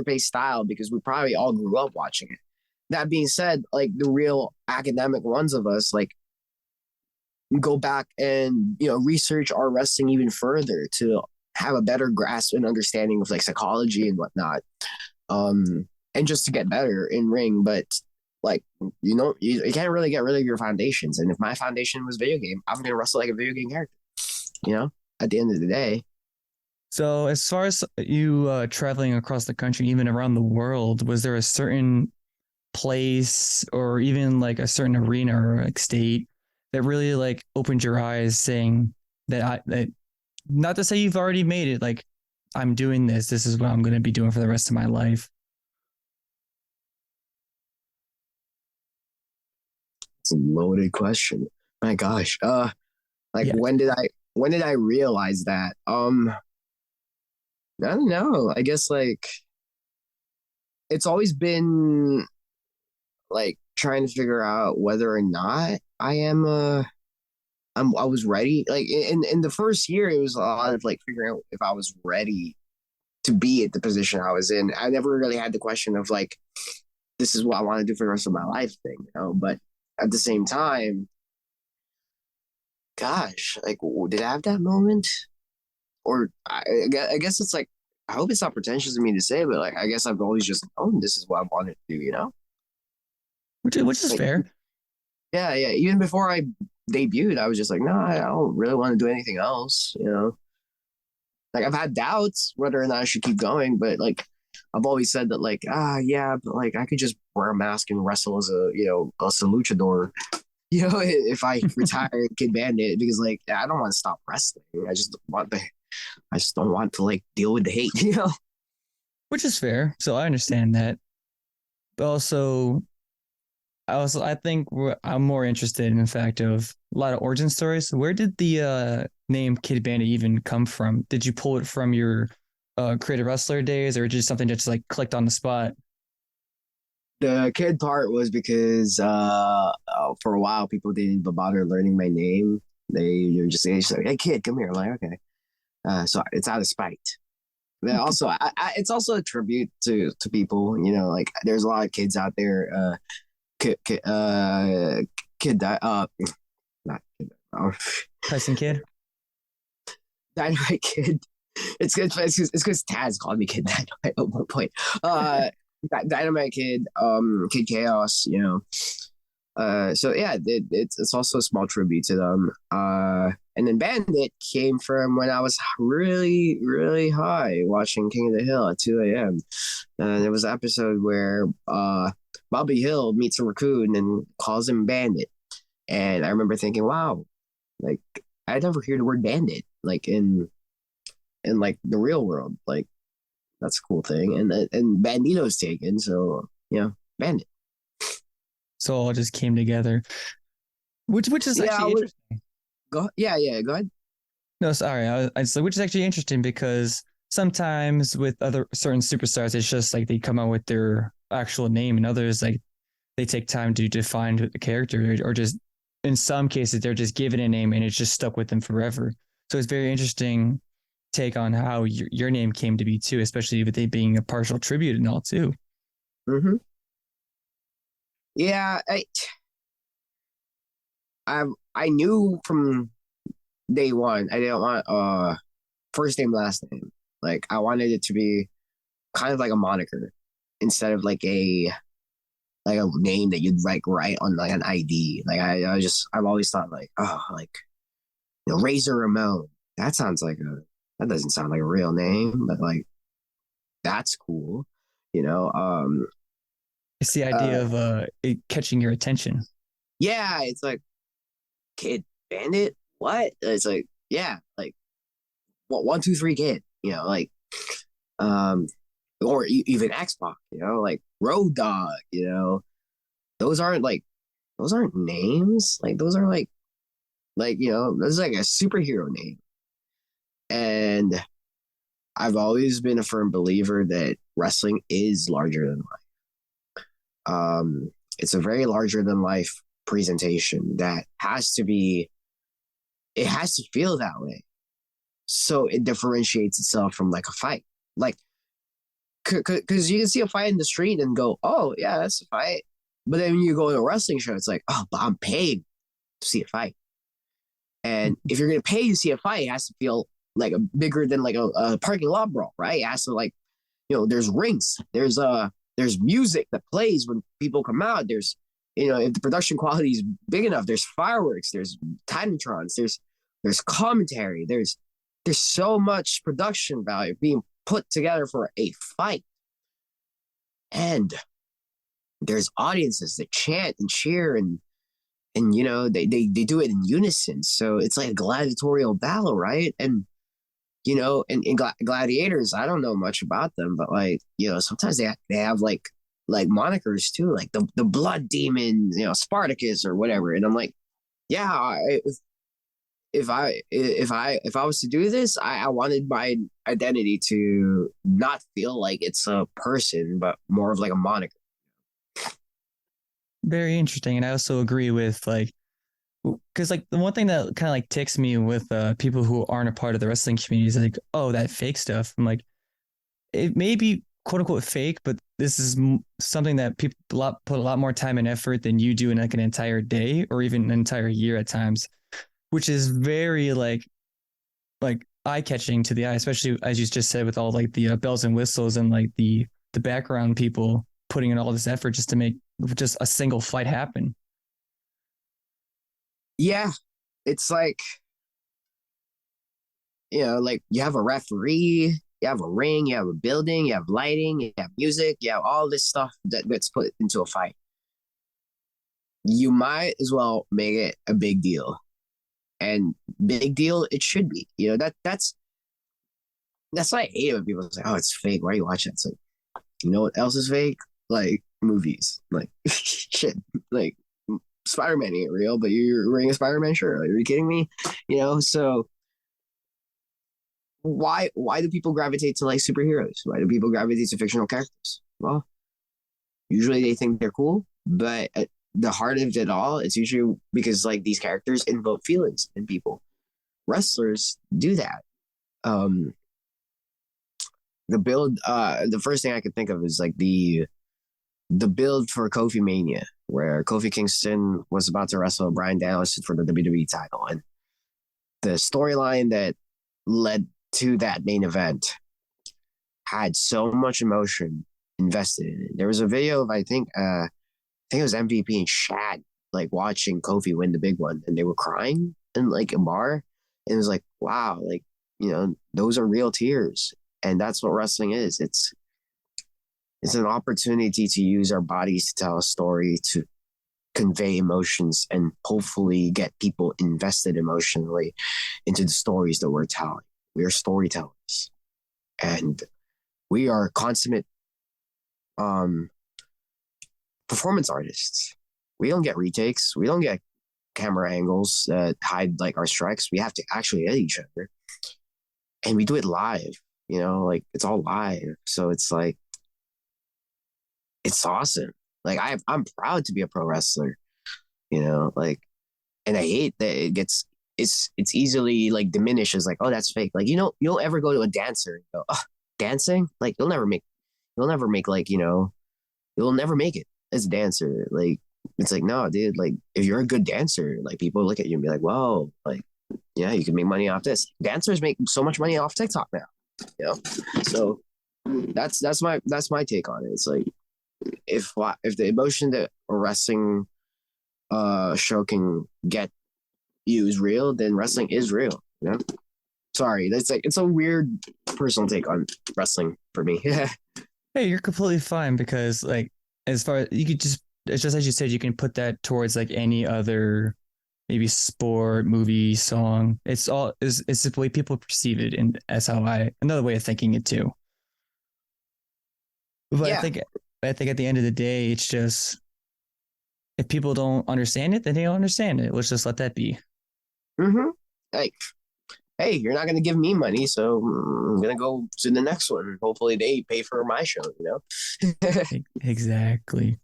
paced style because we probably all grew up watching it. That being said, like the real academic ones of us, like go back and research our wrestling even further to have a better grasp and understanding of like psychology and whatnot, and just to get better in ring. But like you can't really get rid of your foundations, and if my foundation was video game, I'm gonna wrestle like a video game character, at the end of the day. So, as far as you traveling across the country, even around the world, was there a certain place or even like a certain arena or like state that really like opened your eyes, saying that not to say you've already made it, like I'm doing this. This is what I'm going to be doing for the rest of my life. It's a loaded question. My gosh. Like Yeah. when did I realize that? I don't know. I guess like it's always been like trying to figure out whether or not I was ready. Like in the first year, it was a lot of like figuring out if I was ready to be at the position I was in. I never really had the question of like, this is what I want to do for the rest of my life thing, But at the same time, gosh, like, did I have that moment? Or I guess it's like, I hope it's not pretentious of me to say, but like, I guess I've always just known this is what I wanted to do. Which is Like, fair. yeah, yeah. Even before I debuted, I was just like, no, I don't really want to do anything else. Like I've had doubts whether or not I should keep going, but like I've always said that like, yeah, but like I could just wear a mask and wrestle as a luchador, if I retire Kidd Bandit, because like I don't want to stop wrestling. I just don't want to like deal with the hate. Which is fair. So I understand that. But I think I'm more interested in the fact of a lot of origin stories. Where did the name Kidd Bandit even come from? Did you pull it from your creative wrestler days, or just something that's like clicked on the spot? The kid part was because for a while people didn't even bother learning my name. They were just like, "Hey kid, come here." I'm like, okay. So it's out of spite. But also, it's also a tribute to people. Like there's a lot of kids out there. Kid, not kid. Oh, Tyson Kidd. Dynamite Kid. It's because Taz called me Kid Dynamite at one point. Dynamite Kid, Kid Chaos. So yeah, it's also a small tribute to them. And then Bandit came from when I was really, really high watching King of the Hill at 2 a.m. There was an episode where Bobby Hill meets a raccoon and calls him Bandit. And I remember thinking, wow, like I never hear the word bandit like in like the real world. Like that's a cool thing. And Bandito's taken, so Bandit. So all just came together, which is Yeah, actually interesting. go ahead. No, sorry, which is actually interesting because sometimes with other certain superstars, it's just like they come out with their actual name, and others like they take time to define the character, or just in some cases they're just given a name and it's just stuck with them forever. So it's very interesting take on how your name came to be too, especially with it being a partial tribute and all too. Mm-hmm. Yeah, I knew from day one I didn't want first name last name. Like I wanted it to be kind of like a moniker instead of like a name that you'd like write on like an ID. Like I've always thought like, oh, like Razor Ramon. That doesn't sound like a real name, but like that's cool. You know, um It's the idea uh of it catching your attention. yeah, it's like Kidd Bandit. What? It's like, yeah, like what 1, 2, 3 Kid, like um or even X-Pac, like Road Dog, those aren't like those aren't names. Like those are like that's like a superhero name. And I've always been a firm believer that wrestling is larger than life. It's a very larger than life presentation that has to be. It has to feel that way, so it differentiates itself from like a fight. Like, because you can see a fight in the street and go, "Oh yeah, that's a fight," but then when you go to a wrestling show, it's like, "Oh, but I'm paid to see a fight." And if you're gonna pay to see a fight, it has to feel like a bigger than like a parking lot brawl, right? It has to like, there's rings, there's music that plays when people come out. There's, if the production quality is big enough, there's fireworks, there's timetrons, there's commentary, there's so much production value being put together for a fight, and there's audiences that chant and cheer and they do it in unison, so it's like a gladiatorial battle, right? And and gladiators, I don't know much about them, but like sometimes they have like monikers too, like the blood demon, Spartacus or whatever, and I'm like, yeah, if I was to do this, I wanted my identity to not feel like it's a person, but more of like a moniker. Very interesting. And I also agree with like, because like the one thing that kind of like ticks me with people who aren't a part of the wrestling community is like, oh, that fake stuff. I'm like, it may be quote unquote fake, but this is something that people put a lot more time and effort than you do in like an entire day or even an entire year at times, which is very like eye catching to the eye, especially as you just said with all like the bells and whistles and like the background people putting in all this effort just to make just a single fight happen. Yeah, it's like like you have a referee, you have a ring, you have a building, you have lighting, you have music, you have all this stuff that gets put into a fight. You might as well make it a big deal, and big deal it should be. That's why I hate it when people say, "Oh, it's fake. Why are you watching it?" It's like, you know what else is fake? Like movies, like shit, like Spider-Man ain't real, but you're wearing a Spider-Man shirt. Like, are you kidding me? So why do people gravitate to like superheroes? Why do people gravitate to fictional characters? Well, usually they think they're cool, but at the heart of it all, it's usually because like these characters invoke feelings in people. Wrestlers do that. Um, the first thing I could think of is like the build for Kofi Mania, where Kofi Kingston was about to wrestle Bryan Danielson for the WWE title, and the storyline that led to that main event had so much emotion invested in it. There was a video of I think it was MVP and Shad like watching Kofi win the big one, and they were crying in like a bar, and it was like, wow, like those are real tears, and that's what wrestling is. It's an opportunity to use our bodies to tell a story, to convey emotions, and hopefully get people invested emotionally into the stories that we're telling. We are storytellers, and we are consummate um, performance artists. We don't get retakes. We don't get camera angles that hide like our strikes. We have to actually hit each other, and we do it live. Like it's all live, so it's like it's awesome. Like I'm proud to be a pro wrestler. Like, and I hate that it's easily like diminished as like, oh, that's fake. Like you don't ever go to a dancer and go, oh, dancing, like you'll never make like you'll never make it as a dancer. Like it's like, no, dude, like if you're a good dancer, like people look at you and be like, whoa, like yeah, you can make money off this. Dancers make so much money off TikTok now. So that's my take on it. It's like if the emotion that a wrestling show can get you is real, then wrestling is real. Sorry, that's like it's a weird personal take on wrestling for me. Hey, you're completely fine because like as far as you could just it's just as you said, you can put that towards like any other maybe sport, movie, song. It's the way people perceive it, and that's how I another way of thinking it too. But Yeah, I think at the end of the day, it's just if people don't understand it, then they don't understand it. Let's just let that be. Mm-hmm. Like, hey, you're not gonna give me money, so I'm gonna go to the next one. Hopefully, they pay for my show. You know. Exactly.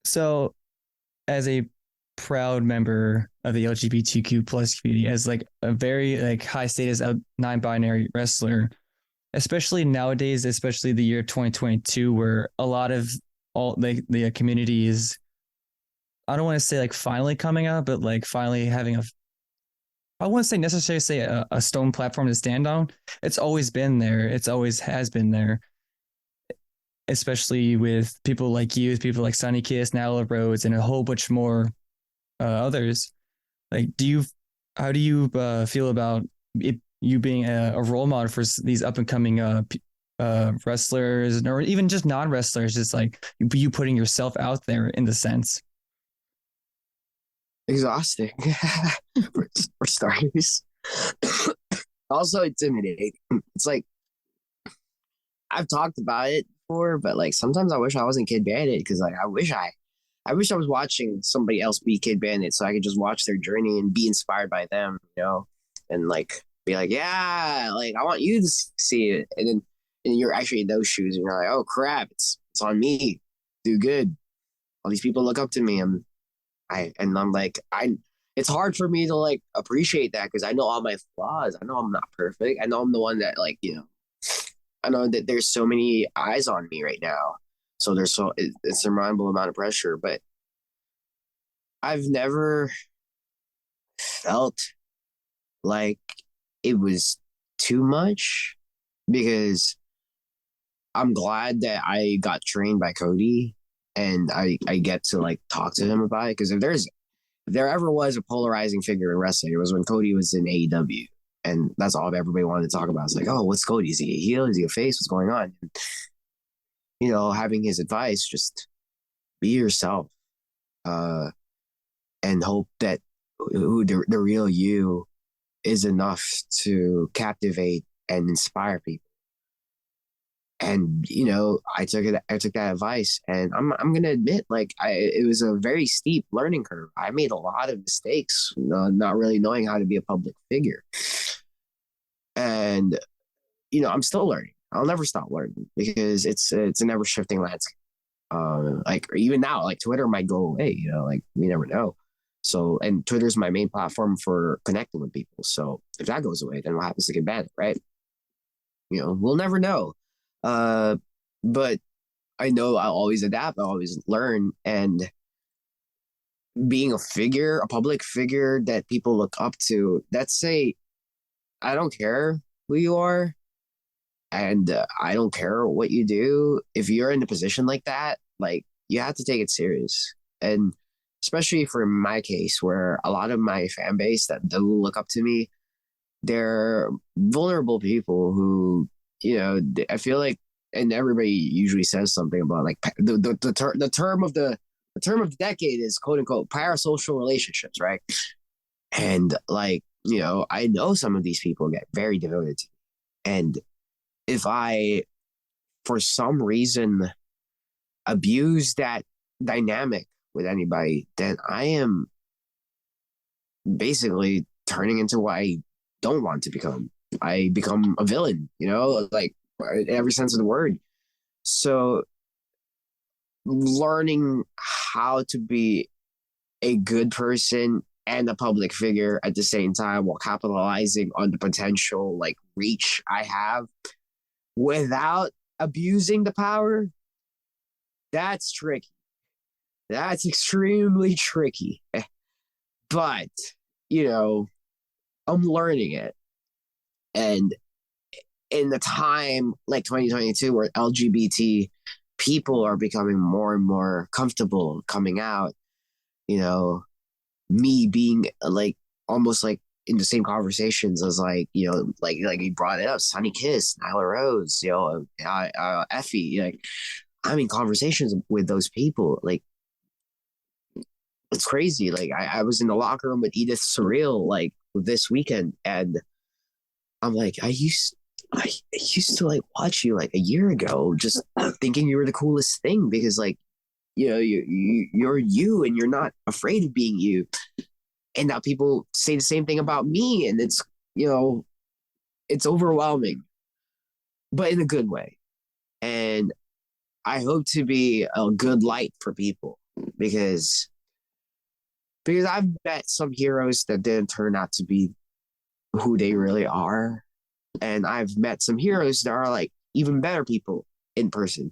So, as a proud member of the LGBTQ plus community, as like a very like high status non-binary wrestler, especially nowadays, especially the year 2022, where a lot of all the community is, I don't want to say like finally coming out, but like finally having a, I wouldn't say necessarily say a stone platform to stand on. It's always been there. It's always has been there, especially with people like you, people like Sunny Kiss, Nyla Rhodes, and a whole bunch more others. Like, how do you feel about it, you being a role model for these up and coming wrestlers, or even just non wrestlers? Just like you putting yourself out there in the sense. Exhausting for starters. Also intimidating. It's like I've talked about it before, but like sometimes I wish I wasn't Kidd Bandit because like I wish I was watching somebody else be Kidd Bandit so I could just watch their journey and be inspired by them, you know, and like be like, yeah, like I want you to see it, and then and you're actually in those shoes and you're like, oh crap, it's on me, do good. All these people look up to me, I'm like it's hard for me to like appreciate that because I know all my flaws. I know I'm not perfect. I know I'm the one that like, you know, I know that there's so many eyes on me right now. So it's a remarkable amount of pressure, but I've never felt like it was too much because I'm glad that I got trained by Cody and I get to like talk to him about it because if there ever was a polarizing figure in wrestling, it was when Cody was in AEW. And that's all everybody wanted to talk about. It's like, oh, what's Cody? Is he a heel? Is he a face? What's going on? And, you know, having his advice, just be yourself and hope that the real you is enough to captivate and inspire people. And you know, I took that advice, and I'm gonna admit, like, it was a very steep learning curve. I made a lot of mistakes, not really knowing how to be a public figure, and you know, I'm still learning. I'll never stop learning because it's an ever shifting landscape. Like even now, like Twitter might go away. You know, like we never know. So, and Twitter's my main platform for connecting with people. So if that goes away, then what happens to Kidd Bandit, right? You know, we'll never know. Uh, but I know I'll always adapt. I'll always learn. And being a public figure that people look up to, I don't care who you are. And I don't care what you do. If you're in a position like that, like you have to take it serious. And especially for my case, where a lot of my fan base that do look up to me, they're vulnerable people who, you know, I feel like, and everybody usually says something about like the term of the decade is quote unquote parasocial relationships, right? And like, you know, I know some of these people get very devoted to me. And if I, for some reason, abuse that dynamic with anybody, then I am basically turning into what I don't want to become. I become a villain, you know, like in every sense of the word. So learning how to be a good person and a public figure at the same time while capitalizing on the potential like reach I have without abusing the power, that's tricky. That's extremely tricky. But, you know, I'm learning it. And in the time like 2022 where LGBT people are becoming more and more comfortable coming out, you know, me being like almost like in the same conversations as like, you know, like he brought it up, Sunny Kiss, Nyla Rose, you know, Effie, like I'm in conversations with those people. Like it's crazy. Like I was in the locker room with Edith Surreal like this weekend, and I'm like, I used to like watch you like a year ago, just thinking you were the coolest thing because like you're you, and you're not afraid of being you. And now people say the same thing about me, and it's overwhelming, but in a good way. And I hope to be a good light for people, because I've met some heroes that didn't turn out to be who they really are, and I've met some heroes that are like even better people in person.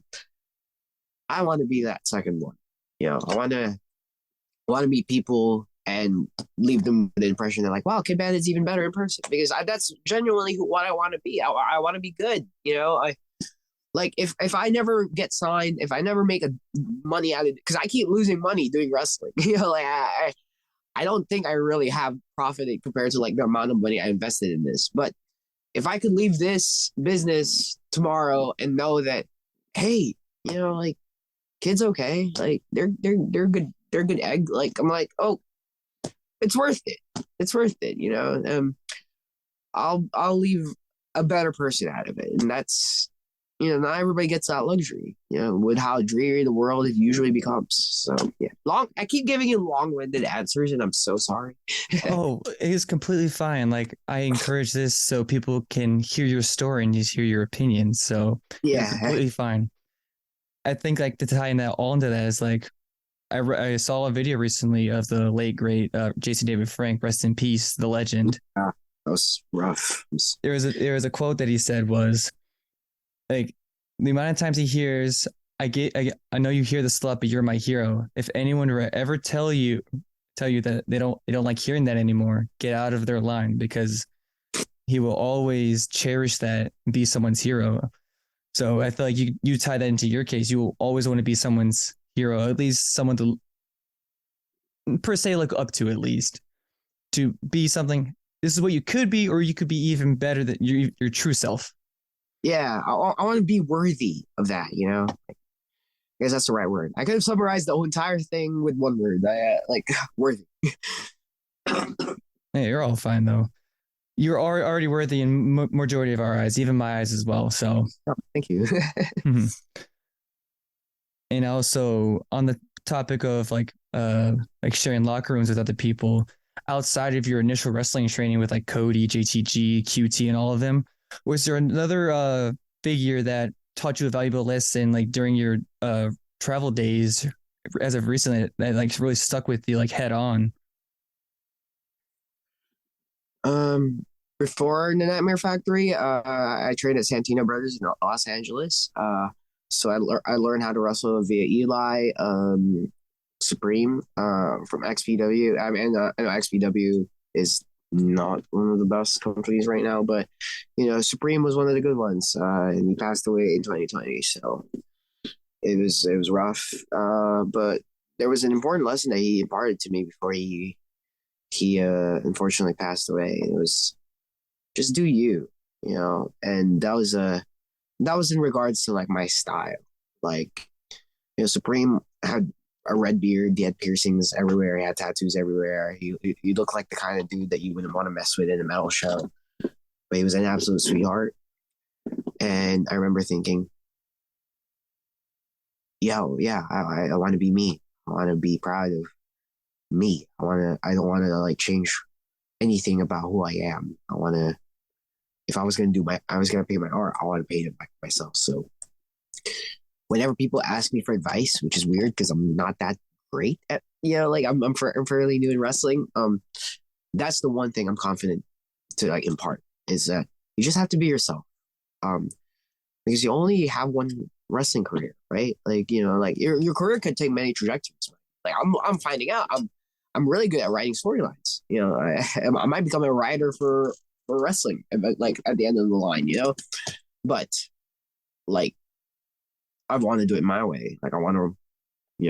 I want to be that second one. I want to meet people and leave them with the impression that like, wow, Kidd Bandit's even better in person, because that's genuinely what I want to be. I want to be good. I like if I never get signed, if I never make money out of it, because I keep losing money doing wrestling. Like I don't think I really have profited compared to like the amount of money I invested in this. But if I could leave this business tomorrow and know that, hey, like Kidd's okay, like they're good, they're good egg. Like I'm like, oh, it's worth it. It's worth it. I'll leave a better person out of it, and that's not everybody gets that luxury. With how dreary the world usually becomes. So yeah, I keep giving you long-winded answers, and I'm so sorry. Oh, it is completely fine. Like I encourage this so people can hear your story and just hear your opinions. So you're Yeah. completely fine. I think like to tie in that all into that is like I saw a video recently of the late great Jason David Frank, rest in peace, the legend. That was rough. There was a quote that he said was like the amount of times he hears I know you hear the slut, but you're my hero. If anyone were ever tell you that they don't like hearing that anymore, get out of their line, because he will always cherish that and be someone's hero. So I feel like you tie that into your case. You will always want to be someone's hero, at least someone to per se look up to, at least to be something. This is what you could be, or you could be even better than your true self. Yeah, I want to be worthy of that. I guess that's the right word. I could have summarized the whole entire thing with one word. Like worthy. Hey, you're all fine though. You're already worthy in majority of our eyes, even my eyes as well. So, Oh, thank you. And also on the topic of like sharing locker rooms with other people outside of your initial wrestling training with like Cody, JTG, QT, and all of them, was there another figure that taught you a valuable lesson like during your travel days as of recently that like really stuck with you like head on? Before the Nightmare Factory, I trained at Santino Brothers in Los Angeles. So I learned how to wrestle via Eli, Supreme, from XPW. I mean, I know XPW is not one of the best companies right now, but Supreme was one of the good ones. And he passed away in 2020, so it was rough. But there was an important lesson that he imparted to me before he unfortunately passed away. It was just do you, and that was in regards to like my style. Like, Supreme had a red beard, he had piercings everywhere, he had tattoos everywhere. He looked like the kind of dude that you wouldn't want to mess with in a metal show. But he was an absolute sweetheart. And I remember thinking, yo, yeah, I want to be me. I want to be proud of me. I don't want to like change anything about who I am. If I was gonna pay my art, I want to pay it back myself. So whenever people ask me for advice, which is weird because I'm not that great at, like I'm fairly new in wrestling. That's the one thing I'm confident to like impart, is that you just have to be yourself. Because you only have one wrestling career, right? Like, like your career could take many trajectories. Like I'm finding out I'm really good at writing storylines. I might become a writer for wrestling, like at the end of the line, but like I want to do it my way. Like I want to,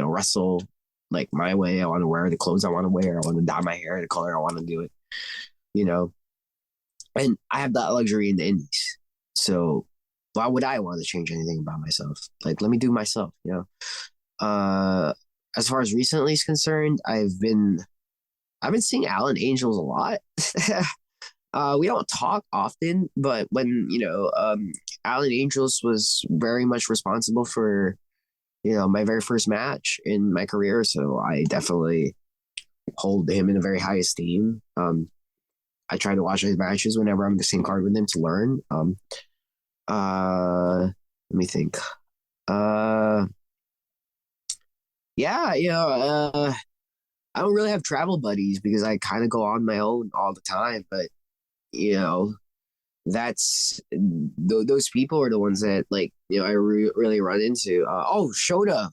wrestle like my way. I want to wear the clothes I want to wear. I want to dye my hair the color I want to do it, and I have that luxury in the indies. So why would I want to change anything about myself? Like, let me do myself, as far as recently is concerned, I've been seeing Alan Angels a lot. We don't talk often, but when Alan Angels was very much responsible for my very first match in my career. So I definitely hold him in a very high esteem. I try to watch his matches whenever I'm in the same card with him to learn. Let me think. Uh, yeah, I don't really have travel buddies because I kind of go on my own all the time. But you know, that's those people are the ones that I really run into. Shota.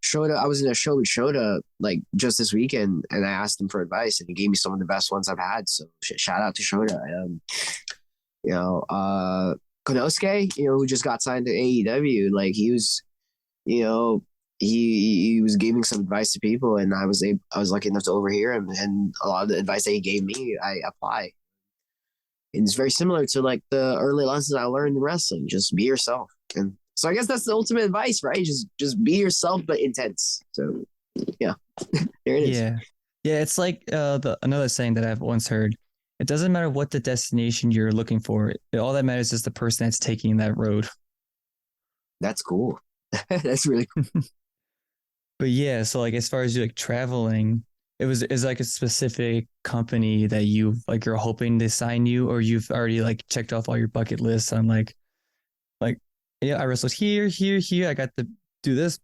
Shota. I was in a show with Shota like just this weekend, and I asked him for advice, and he gave me some of the best ones I've had. So shout out to Shota. You know, Konosuke, who just got signed to AEW, like he was, you know, he was giving some advice to people, and I was lucky enough to overhear him, and a lot of the advice that he gave me, I apply. And it's very similar to like the early lessons I learned in wrestling. Just be yourself, and so I guess that's the ultimate advice, right? Just be yourself, but intense. So yeah, there it is. Yeah. Yeah, it's like another saying that I've once heard. It doesn't matter what the destination you're looking for. All that matters is the person that's taking that road. That's cool. That's really cool. But yeah, so like as far as you like traveling, is like a specific company that you're hoping to sign you, or you've already like checked off all your bucket lists on like yeah, I wrestled here, here, here. I got to do this,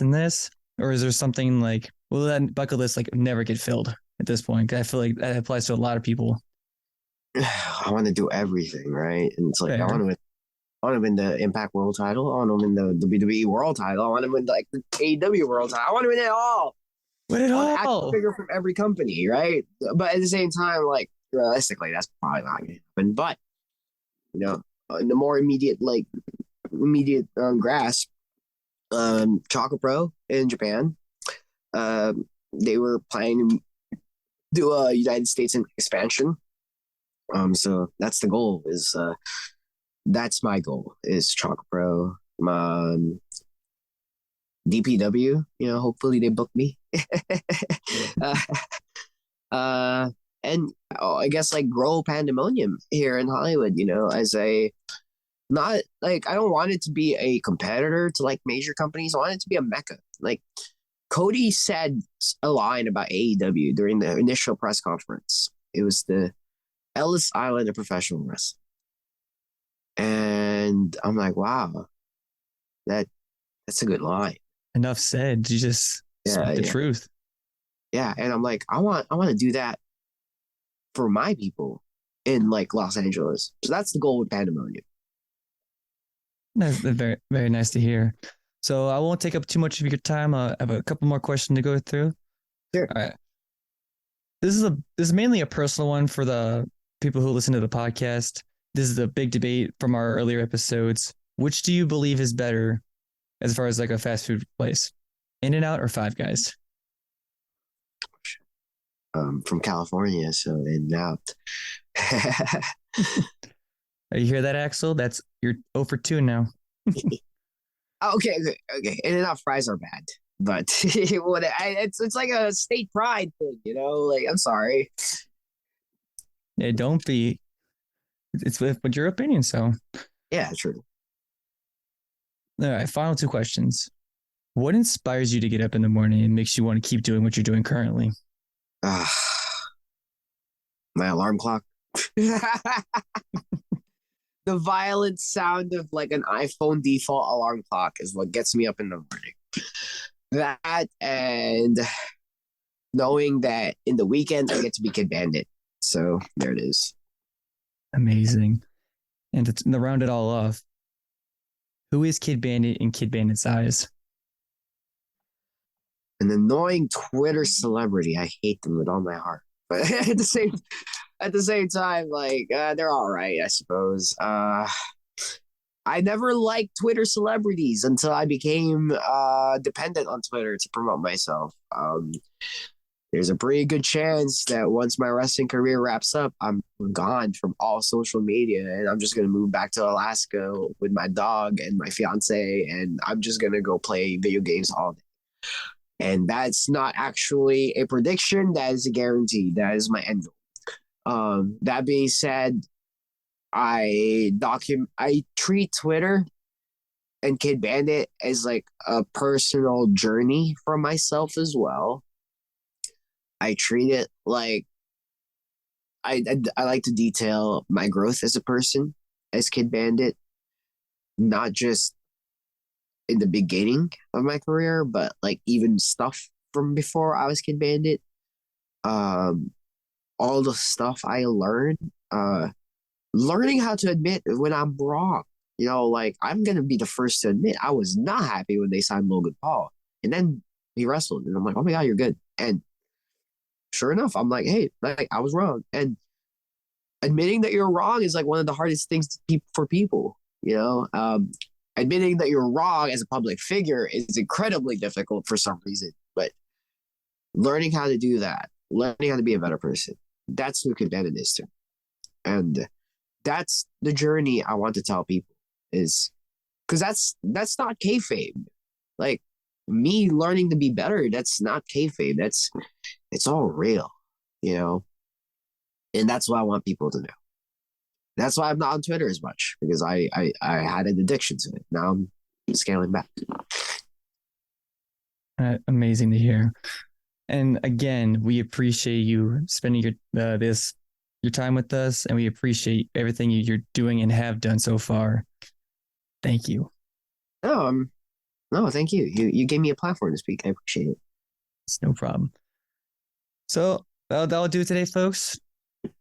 and this. Or is there something like, will that bucket list like never get filled at this point? 'Cause I feel like that applies to a lot of people. I want to do everything, right? And it's like Fair. I want to win the Impact World Title. I want to win the WWE World Title. I want to win like the AEW World Title. I want to win it all. Win it I want action all. figure from every company, right? But at the same time, like realistically, that's probably not going to happen. But in the more immediate grasp, Choco Pro in Japan, they were planning to do a United States expansion. So that's the goal. That's my goal. Is Choco Pro. DPW, hopefully they book me. uh, and I guess like grow pandemonium here in Hollywood, as a not like I don't want it to be a competitor to like major companies. I want it to be a mecca. Like Cody said a line about AEW during the initial press conference. It was the Ellis Island of professional wrestling. And I'm like, wow, that's a good line. Enough said. You just speak the truth. Yeah, and I'm like, I want to do that for my people in like Los Angeles. So that's the goal with Pandemonium. That's very, very nice to hear. So I won't take up too much of your time. I have a couple more questions to go through. Sure. All right. This is mainly a personal one for the people who listen to the podcast. This is a big debate from our earlier episodes. Which do you believe is better as far as like a fast food place? In-N-Out or Five Guys? From California, so In-N-Out. You hear that, Axel? You're 0 for 2 now. Okay. In-N-Out fries are bad, but it's like a state pride thing, Like I'm sorry. Yeah, don't be. It's with your opinion. So yeah, true. All right, final 2 questions. What inspires you to get up in the morning and makes you want to keep doing what you're doing currently? My alarm clock. The violent sound of like an iPhone default alarm clock is what gets me up in the morning. That and knowing that in the weekend I get to be Kidd Bandit. So there it is. Amazing. And to round it all off, who is Kidd Bandit in Kidd Bandit's eyes? An annoying Twitter celebrity. I hate them with all my heart. But at the same time, like they're all right, I suppose. I never liked Twitter celebrities until I became dependent on Twitter to promote myself. There's a pretty good chance that once my wrestling career wraps up, I'm gone from all social media, and I'm just gonna move back to Alaska with my dog and my fiance, and I'm just gonna go play video games all day. And that's not actually a prediction; that is a guarantee. That is my end goal. That being said, I treat Twitter and Kidd Bandit is like a personal journey for myself as well. I treat it like I like to detail my growth as a person as Kidd Bandit, not just in the beginning of my career, but like even stuff from before I was Kidd Bandit. Um, all the stuff I learned, learning how to admit when I'm wrong. Like I'm gonna be the first to admit I was not happy when they signed Logan Paul, and then he wrestled, and I'm like, oh my god, you're good. And sure enough, I'm like, hey, like I was wrong, and admitting that you're wrong is like one of the hardest things to keep for people. Admitting that you're wrong as a public figure is incredibly difficult for some reason, but learning how to do that, learning how to be a better person, that's who Kidd Bandit is to. And that's the journey I want to tell people is because that's not kayfabe. Like me learning to be better, that's not kayfabe. It's all real, you know? And that's what I want people to know. That's why I'm not on Twitter as much because I had an addiction to it. Now I'm scaling back. Amazing to hear. And again, we appreciate you spending your time with us, and we appreciate everything you're doing and have done so far. Thank you. No, thank you. You gave me a platform to speak. I appreciate it. It's no problem. So that'll do it today, folks.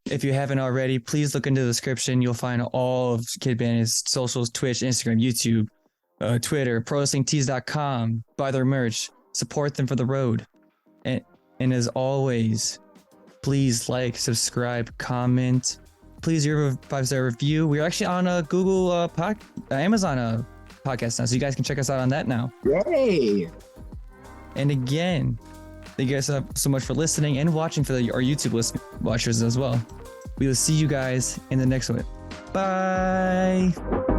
If you haven't already, please look into the description. You'll find all of Kidd Bandit's socials: Twitch, Instagram, YouTube, Twitter, ProWrestlingTees.com. Buy their merch. Support them for the road. And as always, please like, subscribe, comment. Please leave a 5-star review. We're actually on a Google Amazon podcast now, so you guys can check us out on that now. Yay! And again, thank you guys so much for listening and watching for our YouTube watchers as well. We will see you guys in the next one. Bye!